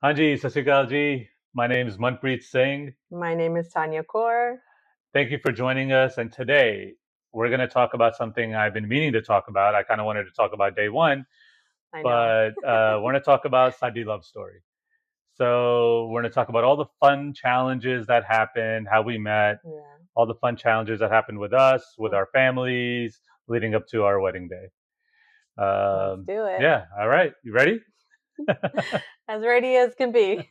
Hanji, Sat Sri Akal ji. My name is Manpreet Singh. My name is Tania Kaur. Thank you for joining us. And today we're going to talk about something I've been meaning to talk about. I kind of wanted to talk about day one, I know. but we're going to talk about Saadi love story. So we're going to talk about all the fun challenges that happened, how we met, Yeah. all the fun challenges that happened with us, with our families, leading up to our wedding day. Let's do it. Yeah. All right. You ready? As ready as can be.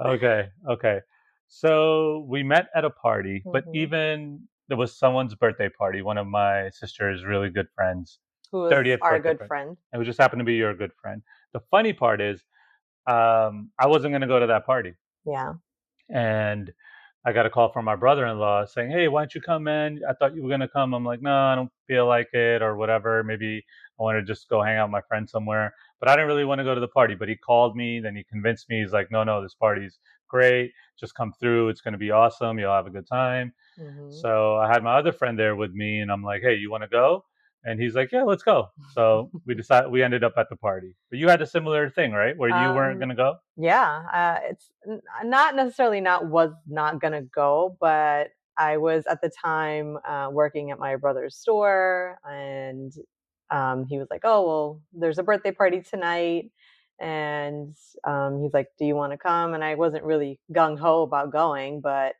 Okay, okay. So we met at a party, but hmm even there was someone's birthday party, one of my sister's really good friends, Who was 30th our birthday good party. friend. It just happened to be your good friend. The funny part is, I wasn't going to go to that party. Yeah. And I got a call from my brother-in-law saying, "Hey, why don't you come in? I thought you were gonna come." I'm like, "No, I don't feel like it, or whatever. Maybe I want to just go hang out with my friends somewhere." But I didn't really want to go to the party. But he called me, then he convinced me. He's like, "No, no, this party's great. Just come through. It's gonna be awesome. You'll have a good time." hmm So I had my other friend there with me, and I'm like, "Hey, you want to go?" And he's like, "Yeah, let's go." So we ended up at the party. But you had a similar thing, right, where you weren't um, gonna go? yeah. It's not necessarily was not gonna go, but I was at the time working at my brother's store, and he was like, "Oh well, there's a birthday party tonight." And he's like, "Do you want to come?" And I wasn't really gung ho about going, but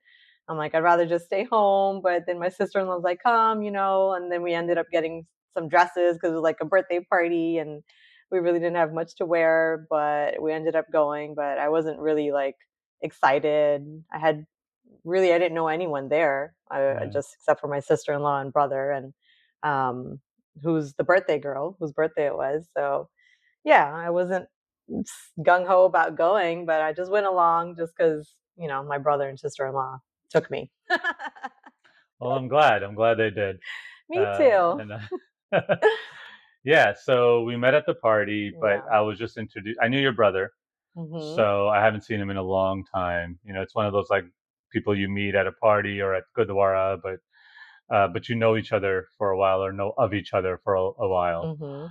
I'm like, I'd rather just stay home. But then my sister in law was like, "Come," and then we ended up getting some dresses because it was like a birthday party, and we really didn't have much to wear, but we ended up going. But I wasn't really like excited. I didn't know anyone there, Right. just except for my sister in law and brother, and um, who's the birthday girl, whose birthday it was. So yeah, I wasn't gung ho about going, but I just went along just because my brother and sister in law took me. Well, I'm glad. I'm glad they did. Me too. And yeah, so we met at the party, but Yeah. I was just introduced. I knew your brother, hmm so I haven't seen him in a long time. It's one of those like people you meet at a party or at Gurdwara, but you know each other for a while or know of each other for a while. hmm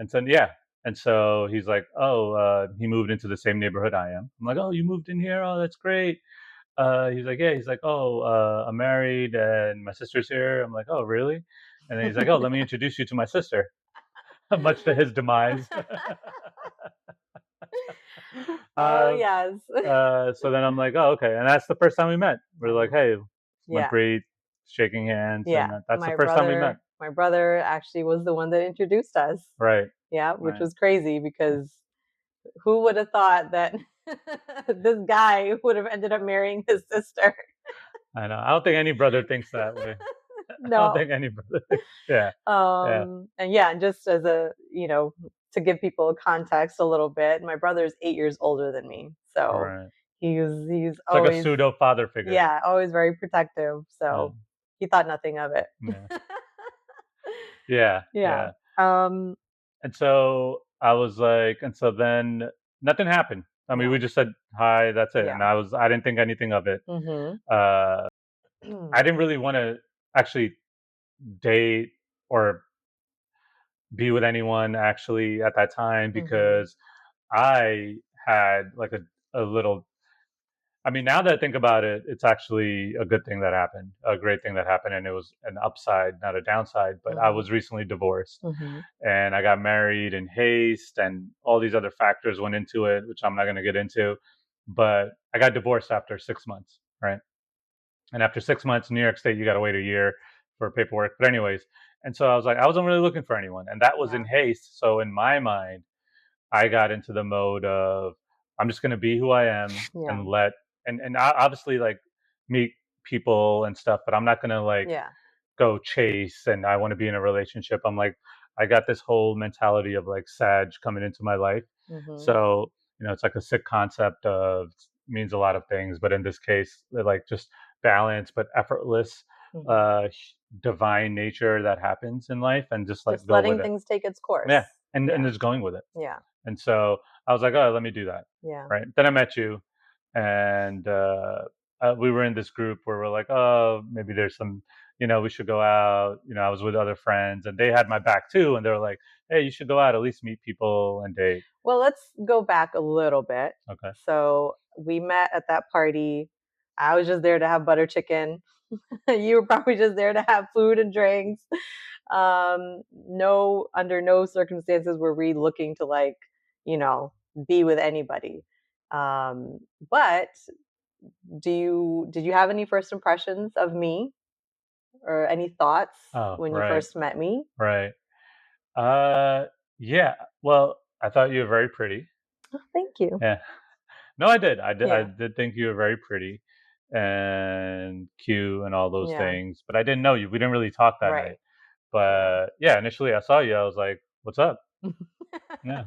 And so yeah, and so he's like, oh, he moved into the same neighborhood I am. I'm like, oh, you moved in here? Oh, that's great. He's like, yeah. He's like, oh, I'm married and my sister's here. I'm like, oh, really? And then he's like, oh, let me introduce you to my sister, much to his demise. Oh uh, yes. so then I'm like, oh, okay. And that's the first time we met. We're I like, know. hey, Yeah. Manpreet, shaking hands. And Yeah. that's the My first time we met. brother, my brother actually was the one that introduced us. Right, Yeah, which right. was crazy because who would have thought that this guy would have ended up marrying his sister? I know. I don't think any brother thinks that way. I don't No. think any brother thinks. Yeah, yeah. And yeah, and just as to give people context a little bit, my brother's 8 years older than me. So Right. he's It's like a always, pseudo father figure. yeah, always very protective. Yeah, So he thought nothing of it. yeah, yeah, Yeah. yeah. Um, And so I was like, and so then nothing happened. I mean, we no. just said hi, that's it. And Yeah. I didn't think anything of it. Mhm. Uh, I didn't really want to actually date or be with anyone actually at that time mhm. because I had like a little. I mean, now that I think about it, it's actually a good thing that happened, a great thing that happened, and it was an upside, not a downside. But I Mhm. was recently divorced, Mhm. and I got married in haste, and all these other factors went into it, which I'm not going to get into. But I got divorced after 6 months, right? And after 6 months in New York State, you got to wait a year for paperwork. But anyways, and so I was like, I wasn't really looking for anyone, and that was in Yeah. haste. So in my mind, I got into the mode of I'm just going to be who I am Yeah. and obviously like meet people and stuff, but I'm not going to like Yeah. go chase and I want to be in a relationship. I'm like, I got this whole mentality of like Sag coming into my life. Mhm. So, it's like a sick concept of means a lot of things, but in this case, like just balance, but effortless, Mhm. uh, divine nature that happens in life and just like Just go with letting it. things take its course. Yeah. And Yeah. just going with it. Yeah. And so I was like, oh, let me do that. Yeah. Right. Then I met you, and we were in this group where we're like, oh, maybe there's some, we should go out. I was with other friends, and they had my back too, and they were like, hey, you should go out, at least meet people and date. Well, let's go back a little bit. Okay. So we met at that party. I was just there to have butter chicken. You were probably just there to have food and drinks. No, under no circumstances were we looking to like, you know, be with anybody. Um, but did you have any first impressions of me or any thoughts Oh, when you right, first met me? right. Uh, yeah. Well, I thought you were very pretty. Oh, thank you. Yeah. No, I did. I Yeah, did think you were very pretty and cute and all those yeah, things, but I didn't know you. We didn't really talk that night. right. Yeah. But yeah, initially I saw you, I was like, "What's up?" Yeah.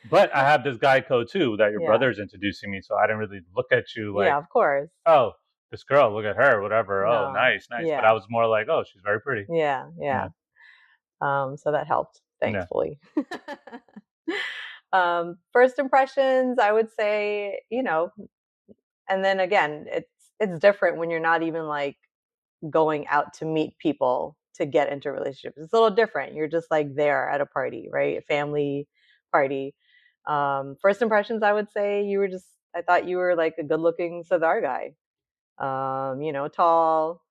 But I have this guy code too that your Yeah. brother's introducing me, so I didn't really look at you Yeah, like, of course. "Oh, this girl, look at her, whatever. Oh, No. nice, nice." But I Yeah. was more like, "Oh, she's very pretty." Yeah. Yeah. Yeah. So that helped, Yeah. thankfully. First impressions, I would say, and then again, it's different when you're not even like going out to meet people to get into relationships. It's a little different. You're just like there at a party, right? A family party. First impressions, I would say I thought you were like a good looking Sadar guy. Tall,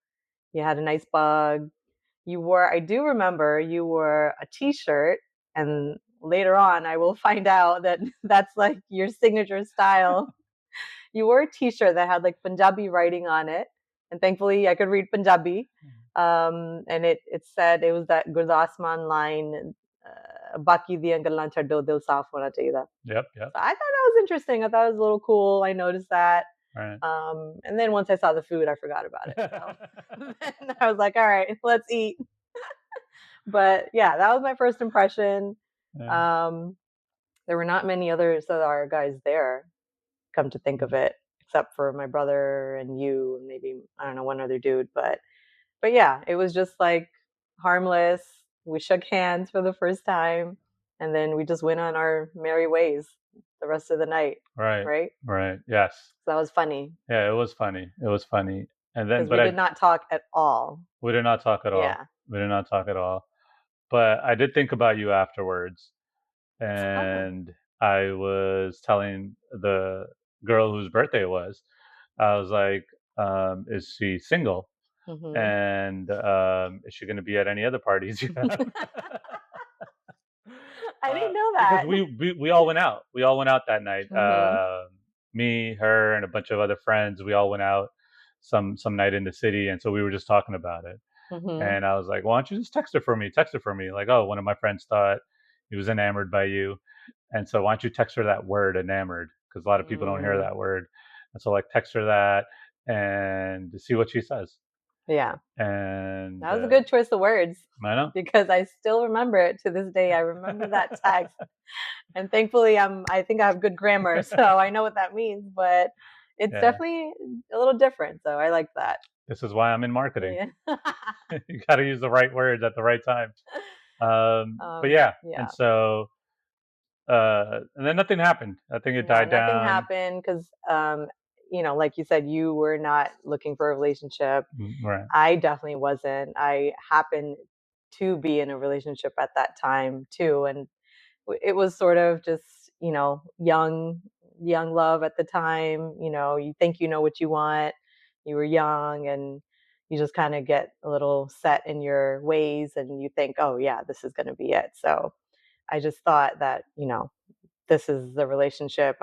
you had a nice bug. I do remember you wore a t-shirt, and later on I will find out that that's like your signature style. You wore a t-shirt that had like Punjabi writing on it, and thankfully I could read Punjabi. And it said, it was that Gurdasman line, "Baki diyan gallan chhaddo, dil saaf hona chahiye." Yep, yep. So I thought that was interesting. I thought it was a little cool. I noticed that. Right. And then once I saw the food, I forgot about it. So then I was like, all right, let's eat. But yeah, that was my first impression. Yeah. Um, there were not many others that are guys there, come to think of it, except for my brother and you, and maybe I don't know one other dude. But yeah, it was just like harmless. We shook hands for the first time, and then we just went on our merry ways the rest of the night. Right. Right? Right. Yes. So that was funny Yeah, it was funny. It was funny. And then because but we did not talk at all. we did not talk at all. Yeah. We did not talk at all. But I did think about you afterwards, and I was telling the girl whose birthday it was, I was like, "Is she single? Hmm. And is she going to be at any other parties you have?" I didn't know Because that. we all went out. We all went out that night. Hmm. Me, her, and a bunch of other friends. We all went out some night in the city, and so we were just talking about it. Hmm. And I was like, "Why don't you just text her for me? Text her for me." Like, oh, one of my friends thought he was enamored by you, and so why don't you text her that word, enamored? Because a lot of people don't hear Mm, that word, and so like text her that and see what she says. yeah, And that was a good choice of words I know, because I still remember it to this day. I remember that text, and thankfully, I think I have good grammar, so I know what that means. But it's yeah. definitely a little different, so I like that. This is why I'm in marketing. Yeah. You got to use the right words at the right time. But yeah, and Yeah. so and then nothing happened. I think it No, died nothing down. happened because, like you said, you were not looking for a relationship. Right, I definitely wasn't. I happened to be in a relationship at that time too, and it was sort of just, young love at the time. You think you know what you want. You were young, and you just kind of get a little set in your ways, and you think, oh yeah, this is going to be it. So I just thought that, this is the relationship.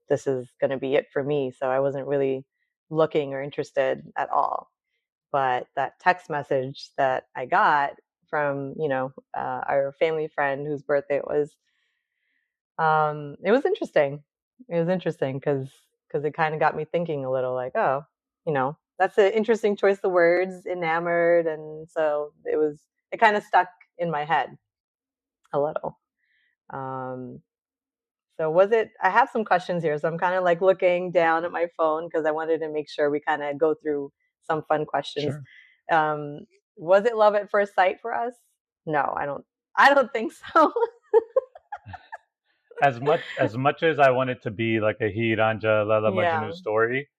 This is going to be it for me. So I wasn't really looking or interested at all. But that text message that I got from, our family friend whose birthday it was, it was interesting. It was interesting because it kind of got me thinking a little, like, oh, that's an interesting choice of words, enamored, and so it kind of stuck in my head a little. Um, So was it I have some questions here, so I'm kinda, like, looking down at my phone because I wanted to make sure we kinda go through some fun questions. sure. Um, was it love at first sight for us? No, I don't think so. As much as I want it to be like a Hi Ranja Lala Majnu Yeah. story,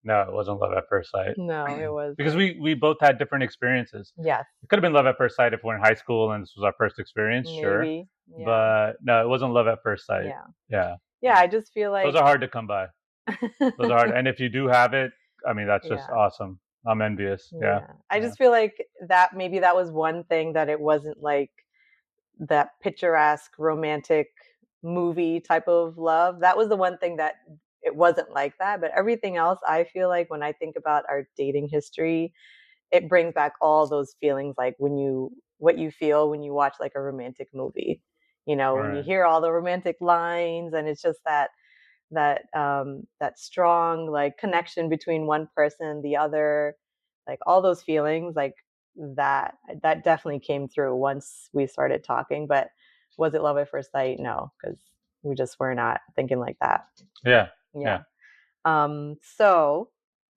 No, it wasn't love at first sight. No, it Because wasn't. we both had different experiences. Yes, It could have been love at first sight if we're in high school and this was our first experience, sure. maybe. Yeah, But no, it wasn't love at first sight. yeah, Yeah. yeah. Yeah. I just feel Those like, are hard to come by. Those are hard. And if you do have it, I mean, that's just yeah, awesome. I'm envious. Yeah. yeah. I Yeah. just feel like that maybe that was one thing that it wasn't like that picturesque romantic movie type of love. That was the one thing that it wasn't like that. But everything else, I feel like when I think about our dating history, it brings back all those feelings like when you what you feel when you watch like a romantic movie. You know, when you Right. hear all the romantic lines and it's just that strong like connection between one person and the other, like all those feelings like that definitely came through once we started talking. But was it love at first sight? No, because we just were not thinking like that. Yeah. Yeah. Yeah. So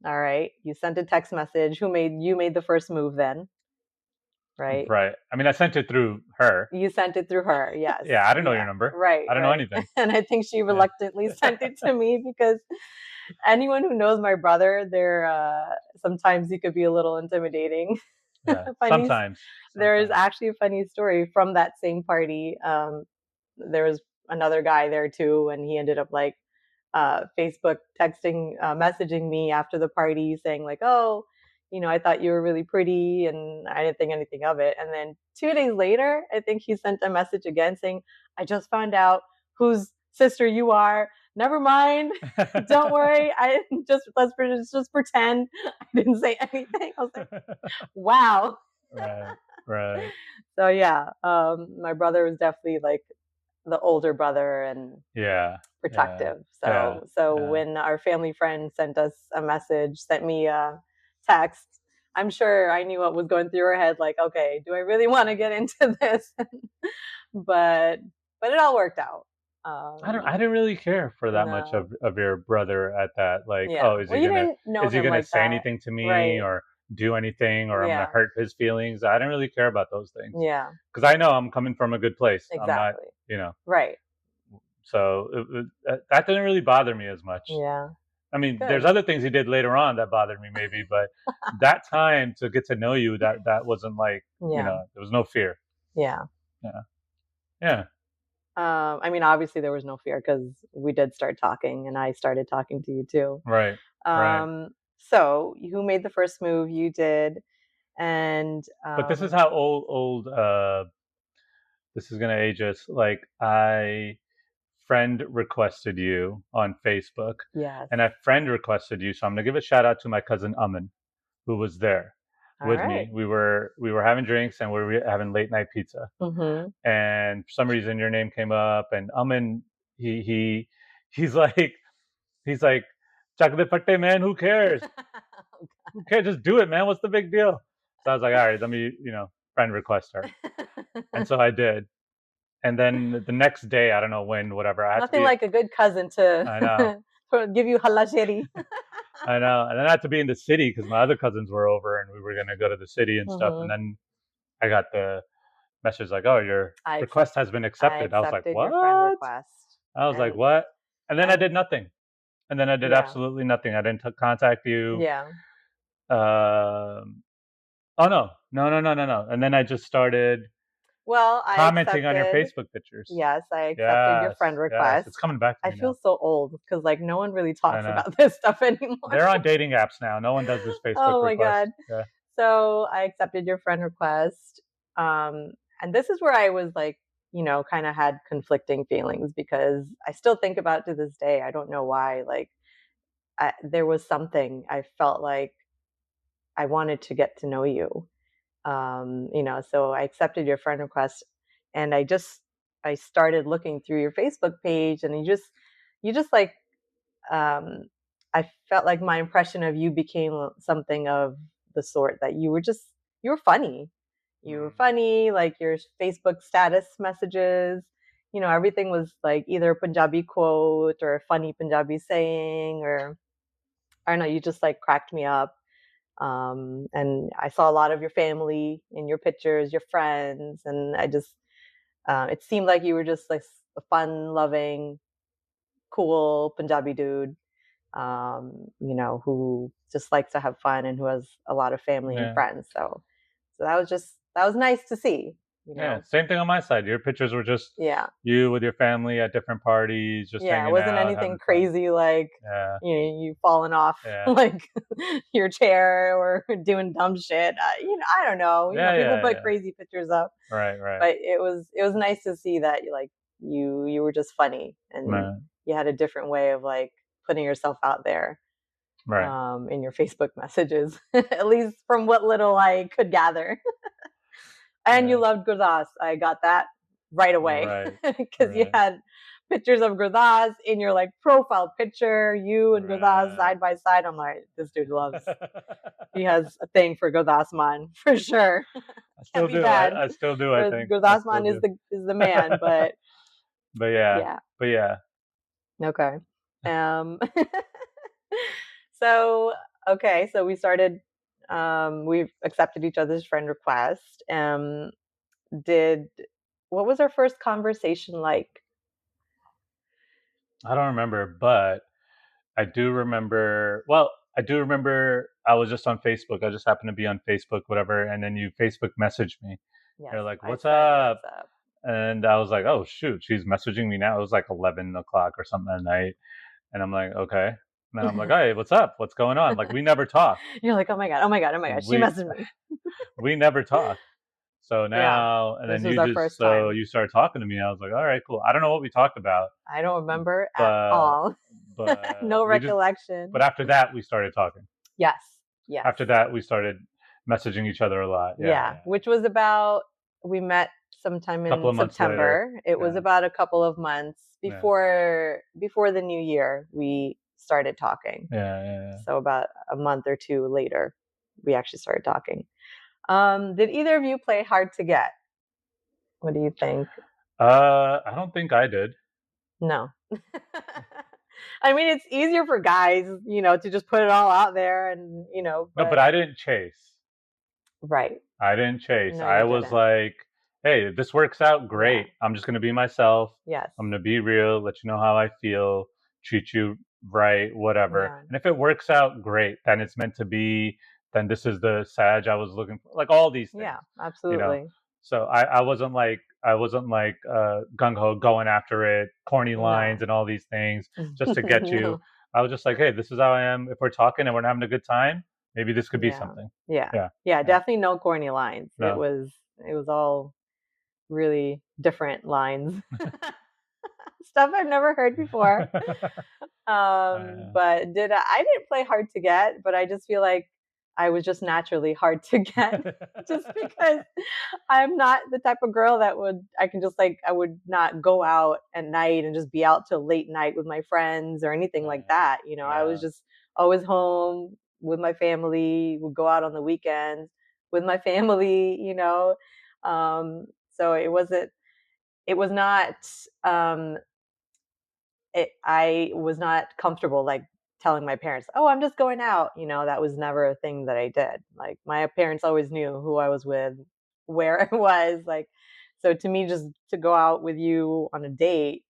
all right, you sent a text message. You made the first move then, right? Right. I mean, I sent it through her. You sent it through her. Yes. Yeah. I don't know your Yeah. number. Right, I don't know right. anything. And I think she Yeah. reluctantly sent it to me because anyone who knows my brother, they're sometimes he could be a little intimidating. Yeah. funny Sometimes. there is Sometimes. actually a funny story from that same party. There was another guy there too, and he ended up like Facebook texting, messaging me after the party saying like, "Oh, you know, I thought you were really pretty, and I didn't think anything of it." And then 2 days later, I think he sent a message again saying, "I just found out whose sister you are. Never mind. Don't worry. I just pretend I didn't say anything." I was like, "Wow." Right. Right. So yeah, my brother was definitely like the older brother and Yeah. Yeah. protective. Yeah. So Yeah. when our family friend sent us a message, sent me a text, I'm sure I knew what was going through her head. Like, okay, do I really want to get into this? but but it all worked out. I Um, didn't really care for that much no, of your brother at that. Like, yeah. oh, Well, you didn't know is he him gonna like say that, anything to me right? or do anything or I'm gonna Yeah, hurt his feelings? I didn't really care about those things yeah, because I know I'm coming from a good place. I'm not, exactly. you know. Right. So that didn't really bother me as much. Yeah. I mean, there's Good. other things he did later on that bothered me maybe, but that time to get to know you, that wasn't like, Yeah. there was no fear. Yeah. Yeah. Yeah. I mean, obviously there was no fear because we did start talking, and I started talking to you too. Right. Right. So who made the first move? You did, and But this is how old this is gonna age us. Like I friend requested you on Facebook, yes. and I friend requested you. So I'm gonna give a shout out to my cousin Amin, who was there All with right. me. We were having drinks and we were having late night pizza. Mm-hmm. And for some reason your name came up, and Amin he's like he's like chocolate patte man. Who cares? Who cares? Just do it, man. What's the big deal? So I was like, all right, let me friend request her, and so I did. And then the next day, I don't know when, whatever, I had to Nothing be. like a good cousin to I know, give you halasheri. I know, and then I had to be in the city because my other cousins were over, and we were gonna go to the city and stuff. And Mm-hmm. then I got the message like, "Oh, your I accept. request has been I accepted." I was like, accepted your friend "What?" request, I was like, and "What?" And then I and did nothing. And then I did yeah, absolutely nothing. I didn't contact you. yeah. Um, oh no, no, no, no, no, no. And then I just started Well, I commenting on your accepted. Facebook pictures. Yes, I accepted your Yes, friend yes, request. it's coming back to I me feel now. so old because like no one really I talks know. about this stuff anymore. They're on dating apps now. No one does this Facebook Oh my request. god. Yeah. So I accepted your friend request. And this is where I was like, kind of had conflicting feelings because I still think about it to this day. I don't know why. Like, there was something I felt like I wanted to get to know you. So I accepted your friend request, and I started looking through your Facebook page, and you just like um, I felt like my impression of you became something of the sort that you were funny. You were Mm. funny, like your Facebook status messages. Everything was like either a Punjabi quote or a funny Punjabi saying, or I don't know. You just like cracked me up. And I saw a lot of your family in your pictures, your friends, and it seemed like you were just like a fun, loving, cool Punjabi dude. who just likes to have fun and who has a lot of family and Yeah. friends. So that was nice to see, you Yeah. know. Same thing on my side. Your pictures were just Yeah. you with your family at different parties, just Yeah, it hanging wasn't out, anything having fun. crazy like, Yeah. you falling off Yeah. like your chair or doing dumb shit. I don't know. Yeah. People Yeah. put Yeah. crazy pictures up, Right. Right. but it was nice to see that you were just funny and Right. you had a different way of like putting yourself out there Right. in your Facebook messages, at least from what little I could gather. And you Yeah. loved Gurdas. I got that right away Right. because you Right. had pictures of Gurdas in your like profile picture, you and Gurdas Right. side by side. I'm like, this dude loves. He has a thing for Gurdas man for sure. I Can't still be do. bad. I still do. I think I Gurdas still man is do. the man, but But yeah. yeah, But yeah. okay. Um, so okay, so we started. We've accepted each other's friend request. Did What was our first conversation like? I don't remember, but I do remember. Well, I do remember. I was just on Facebook. I just happened to be on Facebook, whatever, and then you Facebook messaged me. Yes, You're like, I "What's said what's up?" up. And I was like, "Oh shoot, she's messaging me now." It was like 11 o'clock or something at night, and I'm like, "Okay." And then I'm like, "Hey, what's up? What's going on?" Like we never talked. You're like, oh my god, oh my god, oh my god. She We messaged me. we never talked. So Yeah, now, and this then was you our just first so time. you started talking to me. I was like, "All right, cool." I don't know what we talked about, I don't remember at but all. but No we just but recollection. after that we started talking. Yes, yes, After that we started messaging each other a lot. Yeah, yeah. yeah. Which was about we met sometime A couple in of months later. September. It was Yeah, about a couple of months yeah, before the new year we started talking. yeah, yeah. So about a month or two later, we actually started talking. Did either of you play Hard to Get? What do you think? I don't think I did. No. I mean, it's easier for guys, to just put it all out there and, No, but but I didn't chase. right. I didn't chase. No, I you was didn't. like, hey, if this works out, Yeah. great. I'm just gonna be myself. Yes. I'm gonna be real, let you know how I feel, treat you right, whatever. Yeah. And if it works out, great. Then it's meant to be. Then this is the Sag I was looking for. Like all these Yeah, things, you know. absolutely. So I wasn't like gung ho going after it, corny lines No. and all these things just to get you. No. I was just like, hey, this is how I am. If we're talking and we're having a good time, maybe this could be Yeah. something. Yeah. Yeah, Yeah, yeah. definitely no corny lines. It No. was it was all really different lines. Stuff I've never heard before. Uh, But I didn't play hard to get, but I just feel like I was just naturally hard to get just because I'm not the type of girl that I can just like I would not go out at night and just be out till late night with my friends or anything like that. I was yeah. just always home with my family, would go out on the weekends with my family. So it was not um I was not comfortable like telling my parents, "Oh, I'm just going out." That was never a thing that I did. Like my parents always knew who I was with, where I was. Like, so to me, just to go out with you on a date,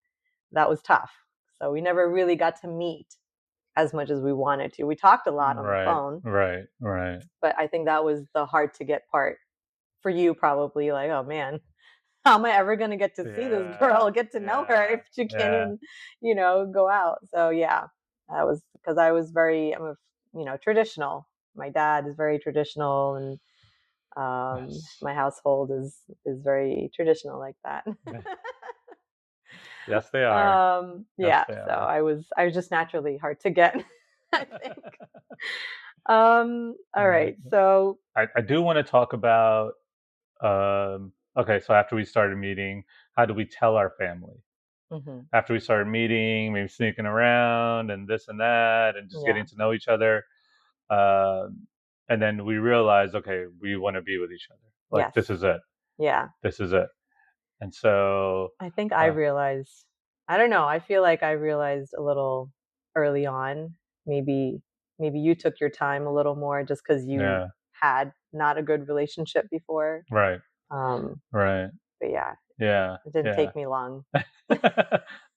that was tough. So we never really got to meet as much as we wanted to. We talked a lot on the Right, phone, right, right. but I think that was the hard to get part for you, probably. Like, oh man, how am I ever going to get to see this Yeah, girl, get to know her yeah, if she can't yeah. even, go out? So yeah, that was because traditional. My dad is very traditional, and Yes. my household is very traditional like that. Yes, they are. Yes, Yeah, they so are. I was just naturally hard to get, I think. All Uh, right, so I do want to talk about, okay, so after we started meeting, how do we tell our family? mhm, After we started meeting, maybe sneaking around and this and that, and just yeah, getting to know each other. Um, and then we realized, okay, we want to be with each other. Like, yes, this is it. yeah. This is it. And so, I think I uh, realized I don't know, I feel like I realized a little early on. Maybe maybe you took your time a little more just because you yeah, had not a good relationship before. right, Um, right. but yeah. Yeah. It didn't Yeah. take me long.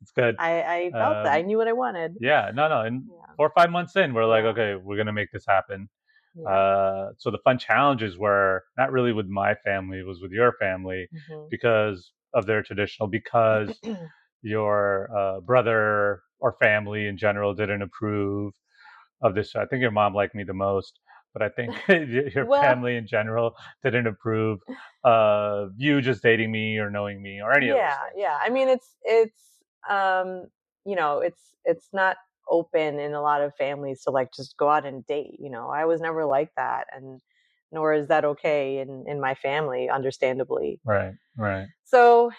It's good. I felt that. I Um, knew what I wanted. yeah. No. No. And Yeah. 4 or 5 months in, we're like, Yeah. okay, we're gonna make this happen. Yeah. So the fun challenges were not really with my family; it was with your family Mhm. because of their traditional, because your brother or family in general didn't approve of this. I think your mom liked me the most, but I think your Well, family in general didn't approve of you just dating me or knowing me or any of those yeah, things. yeah. I mean, um, it's not open in a lot of families to like just go out and date. I was never like that, and nor is that okay in my family, understandably. Right, right. So,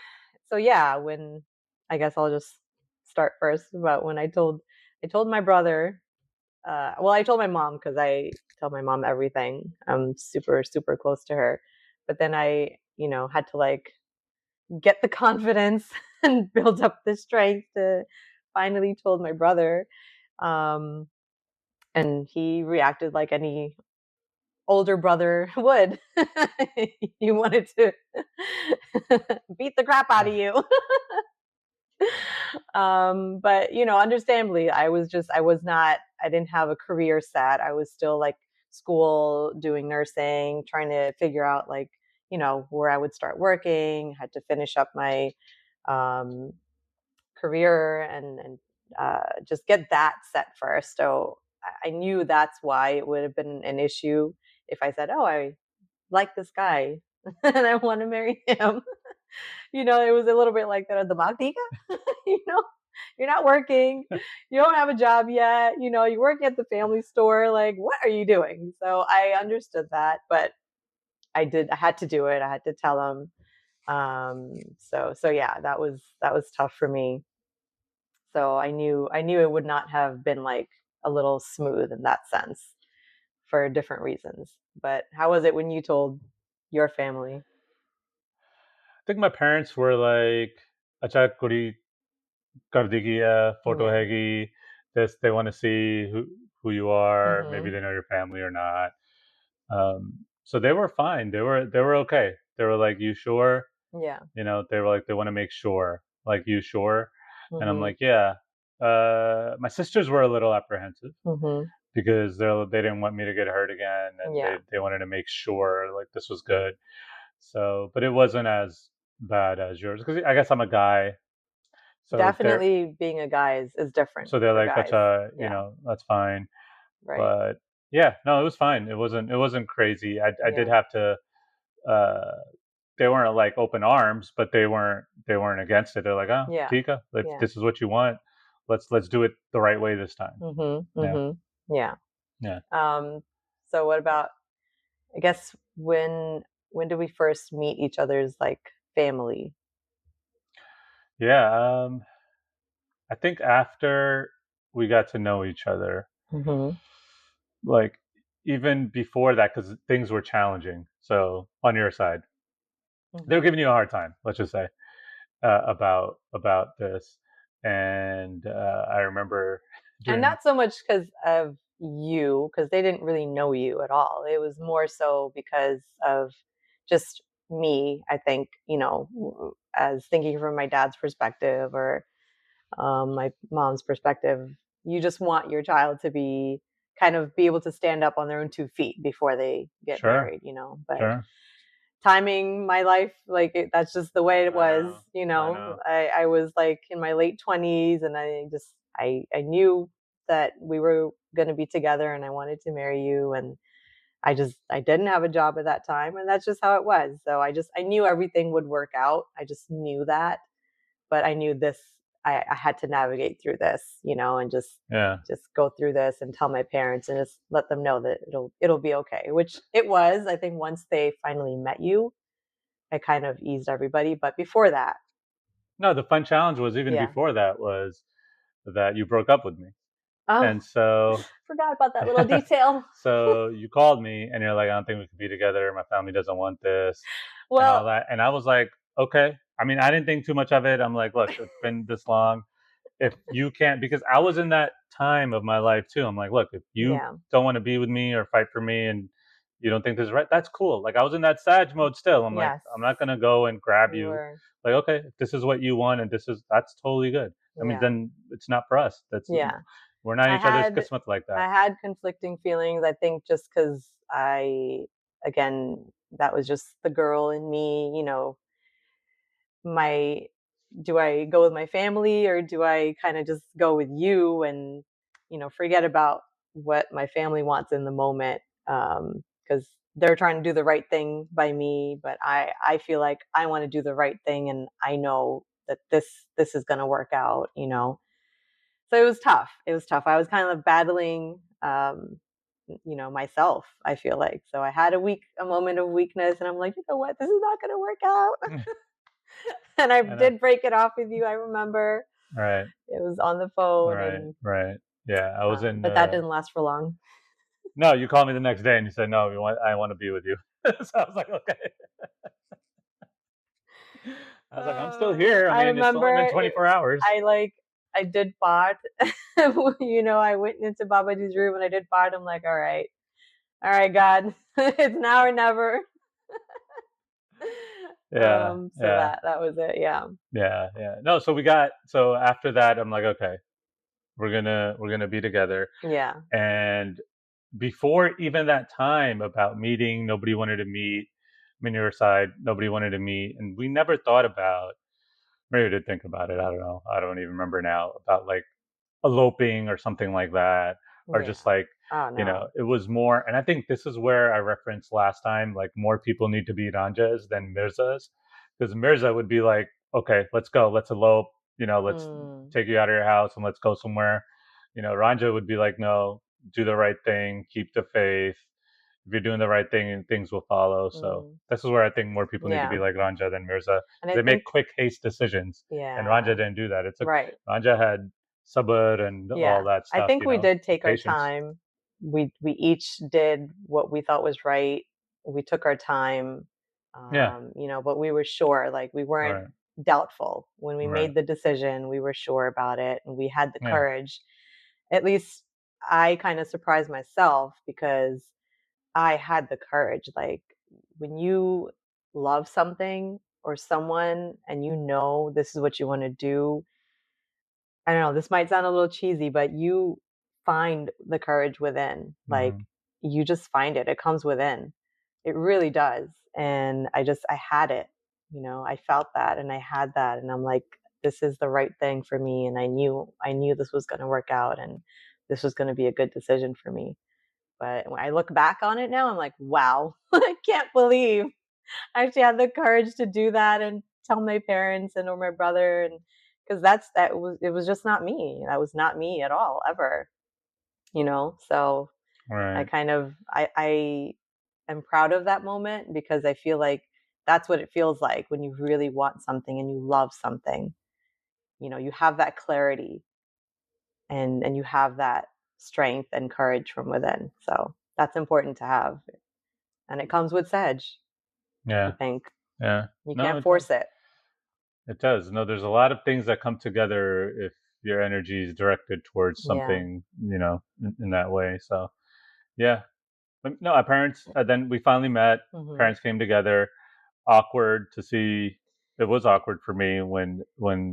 so yeah, when I guess I'll just start first about when I told my brother. Well, I told my mom because I tell my mom everything. I'm super super close to her, but then I had to like get the confidence and build up the strength to finally told my brother. Um, and he reacted like any older brother would. He wanted to beat the crap out of you. But understandably, I didn't have a career set. I was still like school, doing nursing, trying to figure out like, where I would start working, had to finish up my um career and just get that set first. So I knew that's why it would have been an issue if I said, "Oh, I like this guy and I want to marry him." It was a little bit like that. The Magdika, you know, you're not working, you don't have a job yet. You're working at the family store. Like, what are you doing? So I understood that, but I had to do it. I had to tell him. So yeah, that was tough for me. So I knew it would not have been like a little smooth in that sense for different reasons. But how was it when you told your family? I think my parents were like, "Acha kudi kar degi hai, photo Yeah. hegi." This they want to see who you are. Maybe Mhm. they know your family or not. So they were fine. They were okay. They were like, "You sure?" Yeah. They were like, they want to make sure, like, "You sure?" And I'm Mhm. like, "Yeah." My sisters were a little apprehensive Mhm. because they didn't want me to get hurt again, and they Yeah. they wanted to make sure like this was good. So, but it wasn't as bad as yours because I guess I'm a guy. So they're Definitely being a guy is different so they're for like, guys. Yeah. that's fine. Right. But yeah, no, it was fine. It wasn't crazy. I did Yeah. have to. Uh, they weren't like open arms, but they weren't against it. They're like, "Oh, Yeah. Tika, if Yeah. this is what you want, let's do it the right way this time." Mhm. Yeah, Mhm. Yeah. yeah, So what about, I guess, when did we first meet each other's like family? yeah. I think after we got to know each other, Mhm. like even before that, because things were challenging. So on your side, they were Mhm. giving you a hard time. Let's just say about this, and I remember And during not so much because of you, because they didn't really know you at all. It was more so because of just me, I think, as thinking from my dad's perspective or my mom's perspective. You just want your child to be able to stand up on their own 2 feet before they get sure, married. But sure. timing my life, like that's just the way it I was. know, you I know know. i i was like in my late 20s, and I knew that we were going to be together and I wanted to marry you, and I didn't have a job at that time, and that's just how it was. So I knew everything would work out. I just knew that. But I knew this, I had to navigate through this, and Yeah. just go through this and tell my parents and just let them know that it'll be okay, which it was. I think once they finally met you, it kind of eased everybody. But before that, No, the fun challenge was even yeah. before that was that you broke up with me. Oh, And so forgot about that little detail. so you called me and you're like, "I don't think we could be together. My family doesn't want this," and Well, all that. And I was like, "Okay." I mean, I didn't think too much of it. I'm like, "Look, it's been this long. If you can't," because I was in that time of my life too. I'm like, "Look, if you yeah. don't want to be with me or fight for me and you don't think this is right, that's cool. Like I was in that sad mode still. I'm like, Yes, I'm not gonna go and grab you you. were. Like, okay, if this is what you want and that's totally good. I mean, Yeah, then it's not for us. That's yeah. we're not I each other's had kismet like that. I had conflicting feelings. I think just because again, that was just the girl in me. My do I go with my family or do I kind of just go with you and forget about what my family wants in the moment because they're trying to do the right thing by me, but I feel like I want to do the right thing and I know that this is going to work out. So it was tough. I was kind of battling myself, I feel like. So I had a moment of weakness and I'm like, you know what, this is not going to work out. And I I know. did break it off with you. I remember Right. it was on the phone, Right. and Right. Yeah. I was in. but that didn't last for long. No, you called me the next day and you said no. I want to be with you. So I was like, okay. I was like, I'm still here. I I mean, it's only been remember 24 hours. I did part. I went into Babaji's room and I did part. I'm like, all right, God, it's now or never. Yeah. So Yeah. that was it. Yeah, Yeah. Yeah. No. So after that, I'm like, okay, we're gonna be together. yeah, And before even that time about meeting, nobody wanted to meet. Manure side, nobody wanted to meet, and we never thought about. Maybe we did think about it. I don't know. I don't even remember now about like eloping or something like that, or yeah. just like, Oh no. it was more. And I think this is where I referenced last time, like more people need to be Ranjas than Mirzas, because Mirza would be like, okay, let's go, let's elope, let's Mm, take you out of your house and let's go somewhere. Ranja would be like, no, do the right thing, keep the faith. If you're doing the right thing, and things will follow. So mm, this is where I think more people need to be yeah, like Ranja than Mirza. and I They make think quick haste decisions, and Ranja yeah, didn't do that. It took right. Ranja had sabr and all Yeah, that I stuff, think we did and take our patience. time. We each did what we thought was right. We took our time, Yeah, but we were sure. Like we weren't right, doubtful when we right, made the decision. We were sure about it, and we had the yeah, courage. At least I kind of surprised myself because I had the courage. Like when you love something or someone, and you know this is what you want to do, I don't know, this might sound a little cheesy, but you find the courage within. Like hmm, you just find it. It comes within. It really does. And I had it. I felt that and I had that and I'm like this is the right thing for me and I knew this was going to work out and this was going to be a good decision for me. But when I look back on it now, I'm like, wow, I can't believe I actually had the courage to do that and tell my parents and or my brother and because it was just not me. That was not me at all ever. So I right, kind of I am proud of that moment because I feel like that's what it feels like when you really want something and you love something. You have that clarity and you have that strength and courage from within. So that's important to have. And it comes with sedge, I yeah, think. yeah. You No, can't it does. force it. It does. No, there's a lot of things that come together if your energy is directed towards Yeah. something, in that way. So yeah. But no, our parents. Then we finally met. Hmm. Parents came together. Awkward to see. It was awkward for me when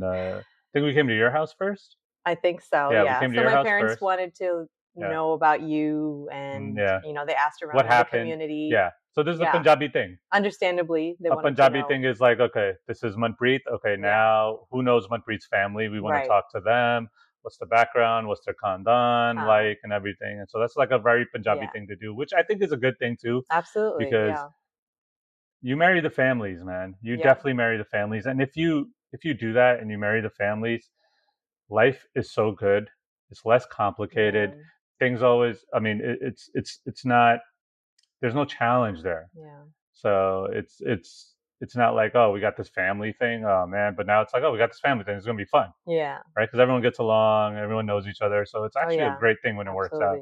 I think we came to your house first. I think so, Yeah, we yeah. came to So your my house parents first. wanted to Yeah, know about you and, yeah. they asked What around in the happened? community. Yeah. So this is a Yeah. Punjabi thing. Understandably, they A wanted to Punjabi know. thing is like, okay, this is Manpreet. Okay, Yeah. now who knows Manpreet's family? We want to Right. talk to them. What's the background? What's their khandan Huh. like and everything? And so that's like a very Punjabi Yeah. thing to do, which I think is a good thing too, Absolutely. because Yeah. you marry the families, man. You Yep. definitely marry the families. And if you do that and you marry the families, life is so good. It's less complicated. Man. Things always. I mean, it's not. There's no challenge there. Yeah. So it's not like, oh, we got this family thing. Oh man, but now it's like, oh, we got this family thing. It's gonna be fun, Yeah. right? Because everyone gets along, everyone knows each other. So it's Oh actually a yeah. great thing when it works out.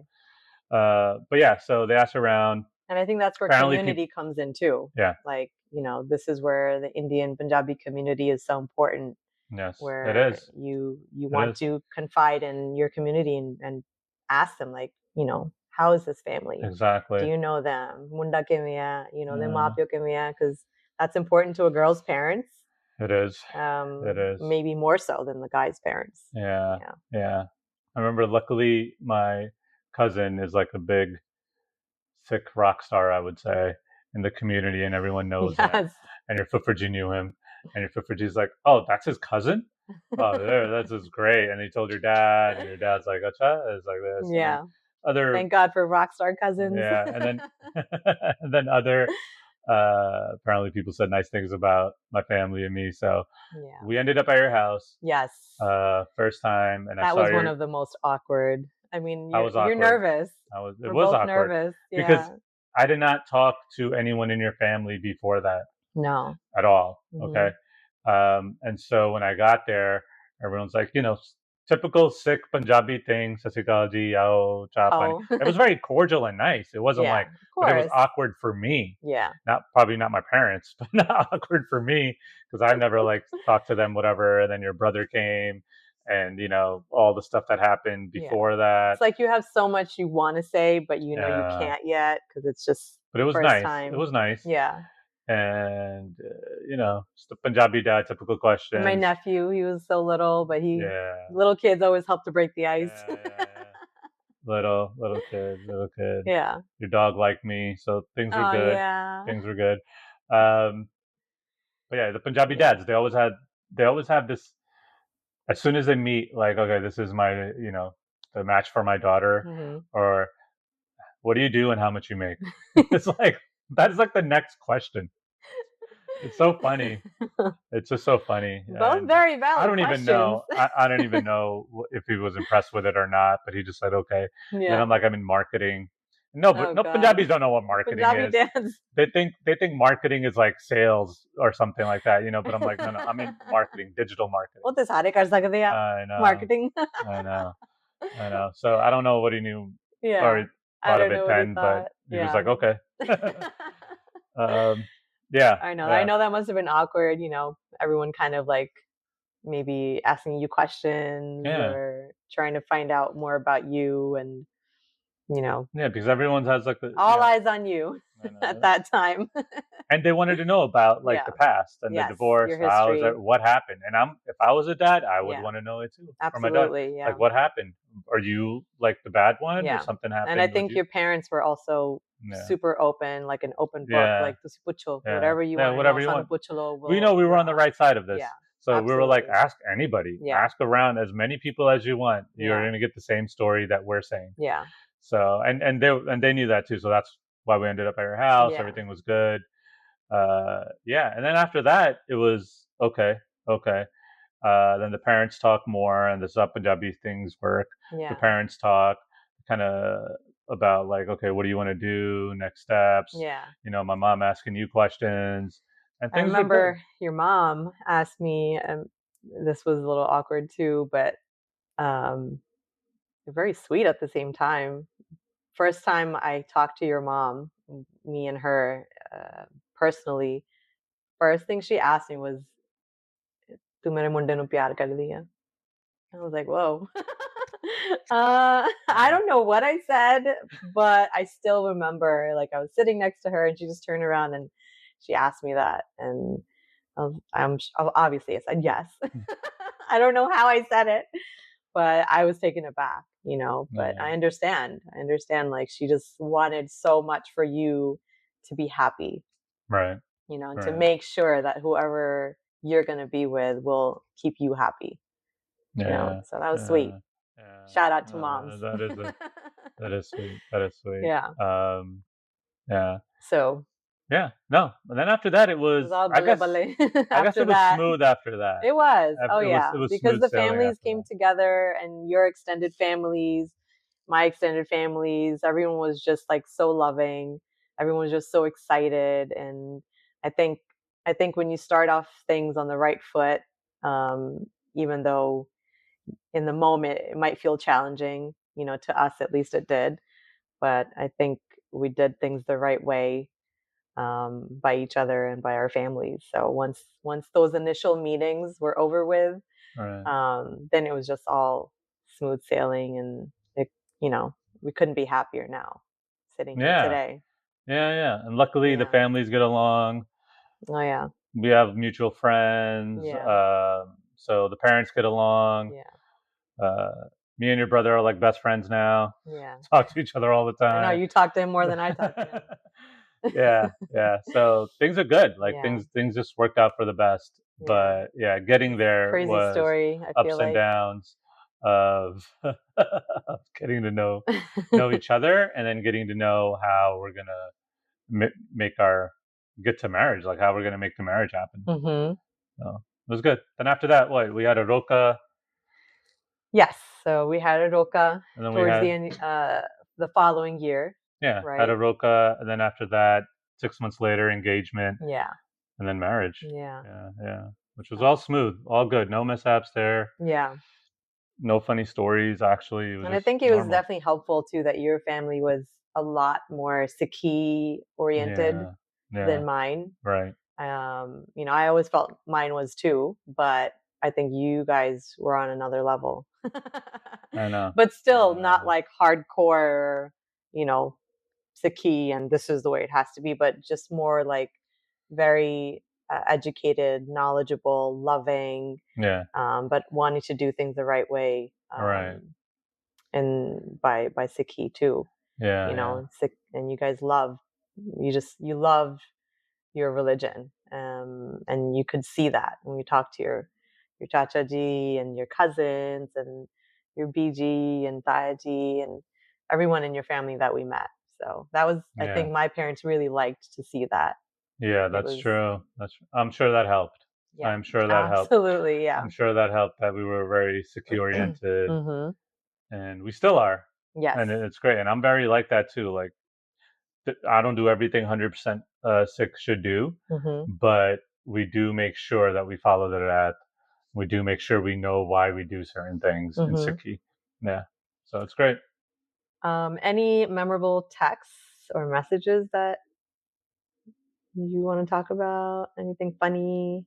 Absolutely. But yeah, so they asked around. And I think that's where Apparently, people. community comes in too. Yeah. Like, this is where the Indian Punjabi community is so important Yes, it where is. you It want is. to confide in your community and ask them like, how is this family? Do Exactly. you know them? Munda kimiya, you know, their Yeah, mapyo kimiya, because that's important to a girl's parents. it is. It is. Maybe more so than the guy's parents. Yeah, Yeah. yeah. I remember. Luckily, my cousin is like a big Sikh rock star, I would say, in the community, and everyone knows him. Yes. And your Fufaji knew him, and your Fufaji's like, "Oh, that's his cousin. Oh, there, that's just great." And he told your dad, and your dad's like, "Acha," it's like this, and then Yeah. other, Thank God for rock star cousins. yeah, and then and then other. Apparently, people said nice things about my family and me, so Yeah. we ended up at your house Yes. first time, and I That saw was one your. of the most awkward. I mean, I was you're awkward. nervous. I was. It We're was both awkward nervous. because Yeah. I did not talk to anyone in your family before that No. at all. Hmm. Okay, and so when I got there, everyone's like, typical Sikh Punjabi thing, "Sasikaji, yao, cha pani." Oh. It was very cordial and nice. It wasn't Yeah, like, of but it was course. awkward for me. Yeah. Not probably not my parents, but not awkward for me because I never like talked to them, whatever. And then your brother came, and all the stuff that happened Yeah. before that. It's like you have so much you want to say, but you know you Uh, can't yet because it's just but it was first nice. It time. was nice, Yeah. and just the Punjabi dad, typical And my questions. nephew, he was so little, but Yeah, little kids always help to break the ice. yeah, yeah, yeah. Little kid, little kid. Yeah. Your dog liked me, so things were Oh, good. yeah. Things were good. Um, but yeah, the Punjabi Yeah. dads, they always have this. As soon as they meet, like, okay, this is my, the match for my daughter, Hmm. or what do you do and how much you make? It's like that's like the next question. It's so funny. It's just so funny, Both and very I valid don't even questions. know. I don't even know if he was impressed with it or not. But he just said okay. And then Yeah. I'm like, I'm in marketing. No, but Oh no God. Punjabis don't know what marketing Punjabi is. dance. They think marketing is like sales or something like that. But I'm like, no, no, I'm in marketing, digital marketing. ਉਹ ਤੇ ਸਾਰੇ ਕਰ ਸਕਦੇ ਆ I know, marketing. I know, I know. So I don't know what he knew or Yeah. he I thought of don't it know what he then, but thought. he was like, Yeah. okay. Yeah, I know. I yeah, know that must have been awkward, everyone kind of like maybe asking you questions yeah. or trying to find out more about you and, you know, Yeah, because everyone has like all eyes on you I at know, that time. and they wanted to know about like Yeah. the past and the Yes. divorce, Your how is history. it, what happened, and if I was a dad, I would Yeah. want to know it too for my daughter. Absolutely. Like, Yeah. what happened? Are you like the bad one, or Yeah. something And I happened with think you? your parents were also Yeah, super open, like an open book, yeah, like "Tusi pucho, yeah, whatever you yeah. want to know, Whatever you sanu want. puchalo, We were we're on the right side of yeah, this, so we were like, absolutely. ask anybody, Yeah. ask around as many people as you want. You're Yeah. gonna get the same story that we're saying. Yeah. So and they knew that too. So that's why we ended up at your house. Yeah. Everything was good. Yeah, and then after that, it was okay, okay. Then the parents talk more, and the Sub Punjabi things work. The Yeah. parents talk kind of about like, okay, what do you want to do? Next steps. Yeah. My mom asking you questions, and I things were good. remember your mom asked me, this was a little awkward too, but um, very sweet at the same time. First time I talked to your mom, me and her personally, first thing she asked me was, "Tu mere munde nu pyar kardi hai?" I was like, "Whoa." I Yeah, don't know what I said, but I still remember like I was sitting next to her and she just turned around and she asked me that, and obviously I said yes. I don't know how I said it, but I was taken aback, but yeah, I understand. I understand like she just wanted so much for you to be happy, right, and to right. make sure that whoever you're going to be with will keep you happy, Yeah, So that was sweet. yeah, yeah. Shout out to moms. That is sweet. That is sweet. Yeah. Yeah, So yeah. No, and then after that, it it was was. all I balle guess. balle I guess after it was that. smooth after that. It was. Oh It yeah, was because smooth the sailing families after came that. together and your extended families, my extended families, everyone was just like so loving. Everyone was just so excited, and I think I think when you start off things on the right foot, even though in the moment it might feel challenging, to us at least it did, but I think we did things the right way, by each other and by our families. So once those initial meetings were over with, Right. then it was just all smooth sailing, and it we couldn't be happier now, sitting here Yeah. today. Yeah. And luckily the Yeah. families get along. Oh yeah. We have mutual friends. Yeah. So the parents get along. Yeah. Uh, Me and your brother are like best friends now. Yeah. Talk to each other all the I know time. you talk to him more than I talk to Yeah, him. yeah. So things are good. Like Yeah. things just worked out for the best. Yeah. But yeah, getting It's there crazy was story, I ups feel and like. downs of of getting to know each other, and then getting to know how we're gonna make our get to marriage, like how we're gonna make the marriage happen. Mhm. So it was good. Then after that, what we had a roca, Yes. So we had a roka and then we towards had the following year, yeah had a right? roca, and then after that, 6 months later, engagement, Yeah. and then marriage. Yeah. Yeah, yeah, which was all So smooth, all good, no mishaps there, yeah. no funny stories. Actually, it was And I just think it was normal. definitely helpful too that your family was a lot more Sikhi oriented Yeah, yeah, than mine. right. I always felt mine was too, but I think you guys were on another level. I know. But still I not know. like hardcore, you know, Sikhi and this is the way it has to be, but just more like very educated, knowledgeable, loving, Yeah, but wanting to do things the right way. right. And by Sikhi too, Yeah, yeah, Sikh, and you guys love you love your religion, and you could see that when you talk to your chachaji and your cousins and your BG and Tayaji and everyone in your family that we met. So that was, I yeah, think, my parents really liked to see that. yeah. It That's was, true. I'm sure that helped. yeah, I'm sure that helped. absolutely, yeah. I'm sure that helped that we were very secure oriented, Mhm. and we still are, Yes. and it's great. And I'm very like that too. Like I don't do everything 100% Sikh should do, Mhm. but we do make sure that we follow the rat. We do make sure we know why we do certain things in Mhm. Sikhi. Yeah, so it's great. Any memorable texts or messages that you want to talk about? Anything funny?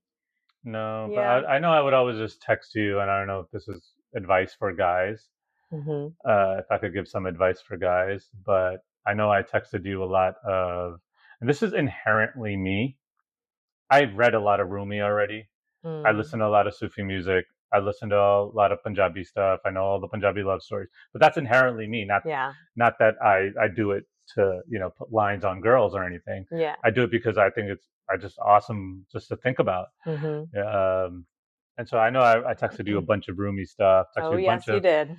No, but Yeah. I know I would always just text you, and I don't know if this is advice for guys. Mhm. If I could give some advice for guys, but I know I texted you a lot of, and this is inherently me. I read a lot of Rumi already. I Mm. listen to a lot of Sufi music. I listen to a lot of Punjabi stuff. I know all the Punjabi love stories, but that's inherently me. Yeah. Not that I do it to put lines on girls or anything. Yeah. I do it because I think it's I just awesome just to think about. Mhm. Um, and so I know I texted you a bunch of Rumi stuff. Texted Oh, you a yes, you did.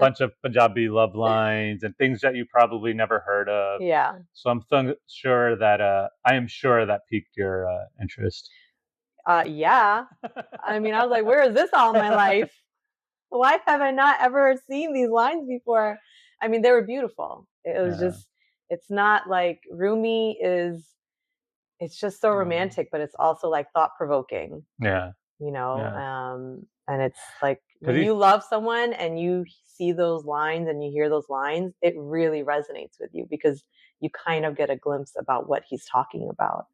bunch of Punjabi love lines and things that you probably never heard of. Yeah. So sure that I am sure that piqued your interest. Yeah. I mean, I was like, where is this all my life? Why have I not ever seen these lines before? I mean, they were beautiful. It was Yeah, just, it's not like Rumi is, it's just so yeah, romantic, but it's also like thought provoking, yeah, yeah. and it's like Because when you love someone and you see those lines and you hear those lines, it really resonates with you because you kind of get a glimpse about what he's talking about.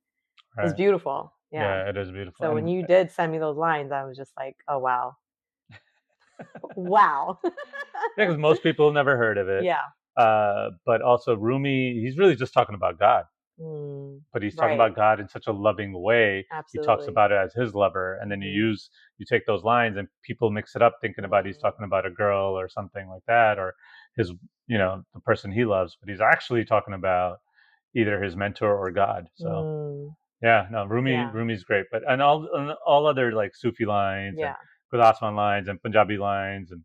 It's right, beautiful. Yeah. yeah, it is beautiful, So when and you did send me those lines, I was just like, oh wow. Wow. yeah, because most people never heard of it. Yeah. But also Rumi, he's really just talking about God, Mm, but he's talking right. about God in such a loving way. He talks Absolutely. about it as his lover, and then Hmm. you take those lines, and people mix it up, thinking about he's Mm, talking about a girl or something like that, or his, the person he loves, but he's actually talking about either his mentor or God. So mm, yeah, no, yeah. Rumi's great, but and all other like Sufi lines and Yeah. Gurdasman lines and Punjabi lines and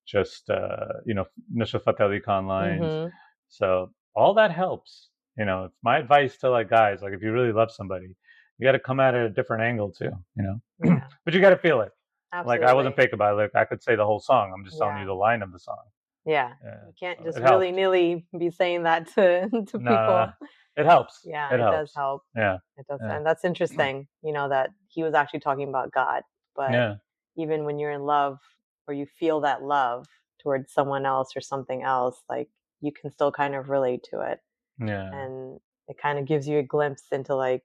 just Nusrat Fateh Ali Khan lines. Hmm. So all that helps. It's my advice to like guys, like if you really love somebody, you got to come at it a different angle too. Yeah. But you got to feel it. Like I wasn't Absolutely. fake about it. Like I could say the whole song. I'm just telling you Yeah. the line of the song. Yeah. Yeah, You can't so just it willy helped. nilly be saying that to to No, people. it helps. Yeah, It it does helps. help. Yeah, It does, yeah, and that's interesting. That he was actually talking about God. But yeah, even when you're in love or you feel that love towards someone else or something else, like you can still kind of relate to it, yeah, and it kind of gives you a glimpse into like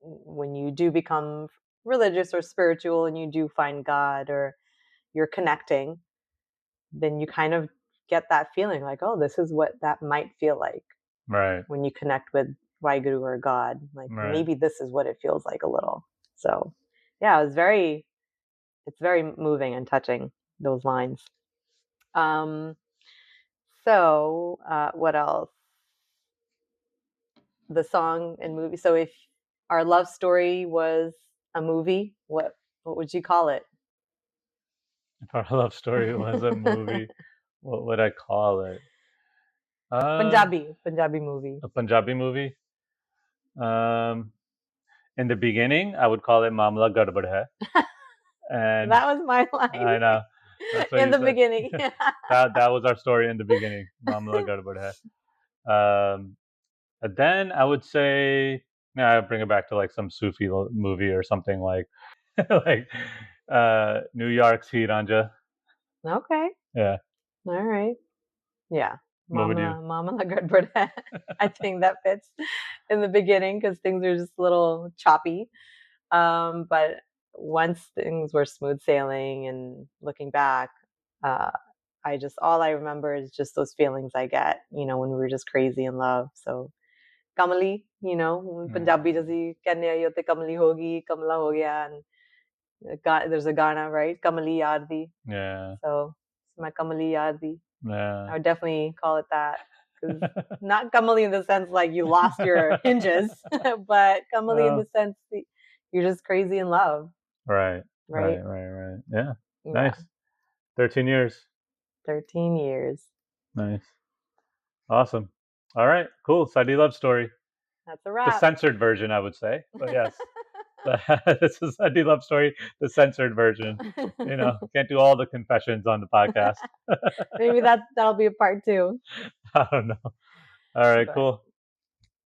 when you do become religious or spiritual and you do find God or you're connecting, then you kind of get that feeling like, oh, this is what that might feel like Right. when you connect with Waheguru or God. Like Right. maybe this is what it feels like a little. So yeah, it's very moving and touching, those lines. Um, what else? The song and movie. So if our love story was a movie, what would you call it? If our love story was a movie, what would I call it? Um, Punjabi movie. a Punjabi movie. Um, in the beginning, I would call it Mamla Gadbad Hai, and That was my line I know that's what in you the said. beginning. That was our story in the beginning, Mamla Gadbad Hai. And then I would say, yeah, I bring it back to like some Sufi movie or something like like New York's Heat Anja. Okay. Yeah. All right. Yeah. What would you? Mama la Gadbad Hai. I think that fits in the beginning because things are just a little choppy. But once things were smooth sailing and looking back, uh, all I remember is just those feelings I get, when we were just crazy in love. So Kamali, Mm, Punjabi jasi कहने आई होते Kamali hogi, Kamala ho gaya, and there's a Ghana, right? Kamali yaar di. yeah. So my Kamali yaar di. Yeah. I would definitely call it that because not Kamali in the sense like you lost your hinges, but Kamali in Oh, the sense that you're just crazy in love, right. right? Right. Right. Right. Yeah. Yeah, Nice. 13 years. 13 years. Nice. Awesome. All right. Cool. Saadi love story. That's a The wrap. censored version, I would say, but yes. This is Saadi love story, the censored version. Can't do all the confessions on the podcast. Maybe that'll be a part two. I don't know. All right. But Cool.